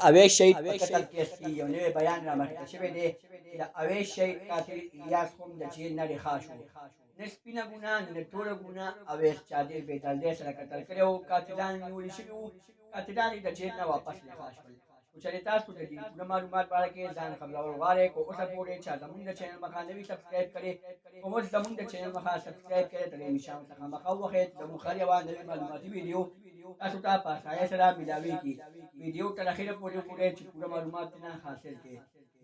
اویس شهید په قتل کیس کې یو نوی بیان رامخته شوی دی. د اویس شهید قاتل الیاس هم د جیل نه رها شو. نه سپینه ګناه نه توره ګناه اویس چادر بېدردۍ سره قتل کړی و. قاتلان نیول شوي وو، قاتلان یې د جیل نه واپس رها شول. خو چېرې تاسو د دې پوره معلومات باره کې ځان خبرول غواړئ، خو اوسه پورې چا زموږ د چینل مخه نه وي سبسکرایب کړې، خو اوس زموږ د چینل مخه سبسکرایب کړئ، تر نشان څخه مخه ووهئ چې زموږ هر یوه نوې معلوماتي ویډیو تاسو ته په اسانۍ سره میلاویږي. ویډیو تر اخره پورې وګورئ چې پوره معلومات ترې حاصل کړئ.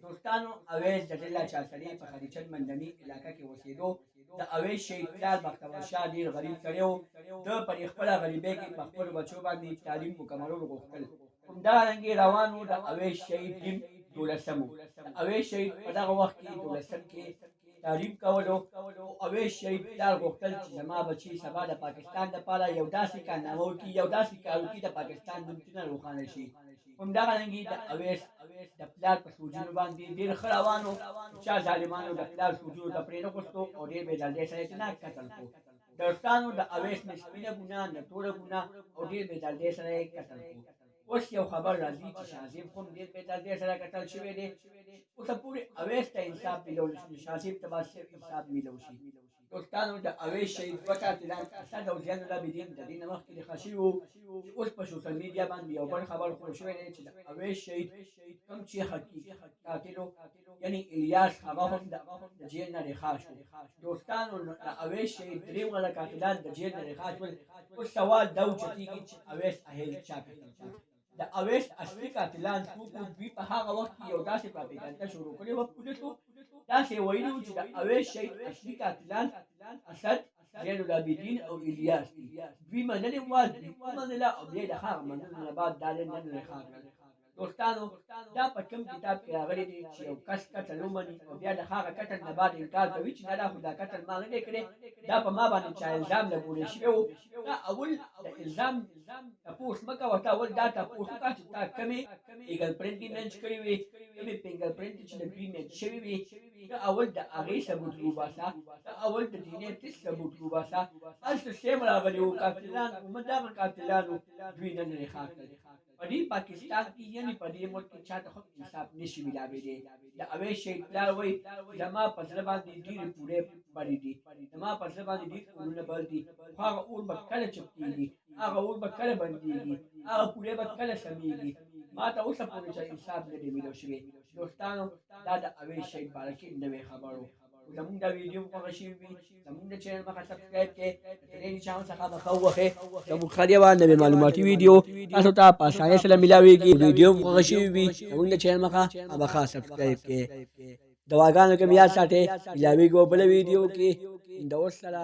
دوستانو، اویس د ډله چارسري په خریچن مندني علاقه کې اوسېدو. د اویس شهید پلار بختور شاه ډېر غریب سړی و. ده پر خپله غریبۍ کې په خپلو بچو باندې تعلیم مکملول غوښتل. همدارنګې روان و د اویس شهید ټیم 12 و. د اویس شهید په دغه وخت کې 12 کې تعلیم کولو. اویس شهید پلار غوښتل چې زما بچي سبا د پاکستان دپاره یو داسې کارنامه وکړي، یو داسې کار وکړي د پاکستان نومونه روښانه شي. همدغرنګې د اویس د پلار په سوچونو باندې ډېر ښه روان و. چا ظالمانو د پلار سوچونو ته پرې نه غوښتو او ډېر بېدردۍ سره یې تناک قتل کړو. دوستانو، د اویس نه سپینه ګناه نه توره ګناه او ډېر بېدردۍ سره یې قتل کړو. اوس یو خبر راځي چې شاه هم ډېر بېدردۍ سره قتل شوی دی. اوسه پورې اویس ته انصاف میلولی شي، شاه ته باید صرف انصاف میلو شي. دوستانو، د اویس شهید دوه قاتلان اسد او زین العابدین د دې نه مخکې رخصت شوي وو. چې اوس په سوشل میډیا باندې یو بل خبر خپور شوی دی چې د اویس شهید کوم چې حقیقي قاتل و، یعنې الیاس، هغه هم د جیل نه رها شو. دوستانو، د اویس شهید درې واړه قاتلان د جیل نه رها شول. اوس سوال دا اوچتېږي چې اویس اهل چا قتل کړ؟ د اویس اصلي قاتلان څوک وو؟ دوی په هغه وخت کې یو داسې پراپیګنډه شروع کړې وه. پولیسو داسې ویلي وو چې د اویس شهید اصلي قاتلان اسد، زین العابدین او الیاس دي. دوی منلې وه، دوی ومنله او بیا د هغه منلو نه بعد دا نن رها کړل. دوستانو، دا په کوم کتاب کې راغلی دی چې یو کس قتل ومني او بیا د هغه قتل نه بعد انکار کوي چې نه، دا خو دا قتل ما نه دی کړی، دا په ما باندې چا الزام لګولی شوی و. دا اول د الزام تپوس مه کوه، ته اول دا تپوس وکړه چې تا کومې ایګل پرنټې منچ کړې وې، کومې فنګر پرنټې چې د دوی منچ شوي وې. ته اول د هغې ثبوت وباسه، ته اول د ډي ان اې ټېسټ ثبوت وباسه. هلته سیم راغلي وو، قاتلان همدغه قاتلانو دوی نن رها کړل. په دې پاکستان کې، یعنې په دې ملک کې چاته هم انصاف نشي میلاویدی. د اویس شهید پلار وایي زما په زړه باندې ډېرې پورې بلې دي، زما په زړه باندې ډېر اورونه بل دي، خو هغه اور به کله چپ کېږي، هغه اور به کله بندېږي، هغه پورې به کله سمېږي. ما ته اوسه پورې چې انصاف نه دی میلو شوی. دوستانو، دا د اویس شهید باره کې نوی خبر و. زموږ دا ویډیو خوښه شوي وي، زموږ د چینل مخه سبسکرایب کړئ، د دې نشان څخه مخه ووهئ. زموږ هر یوه نوې معلوماتي ویډیو تاسو ته په اسانۍ سره میلاویږي. ویډیو خوښه شوي وي، زموږ د چینل مخه خامخا سبسکرایب کړئ. دعاګانو کې مې یاد ساتئ. میلاویږو بله ویډیو کې. د اوس سره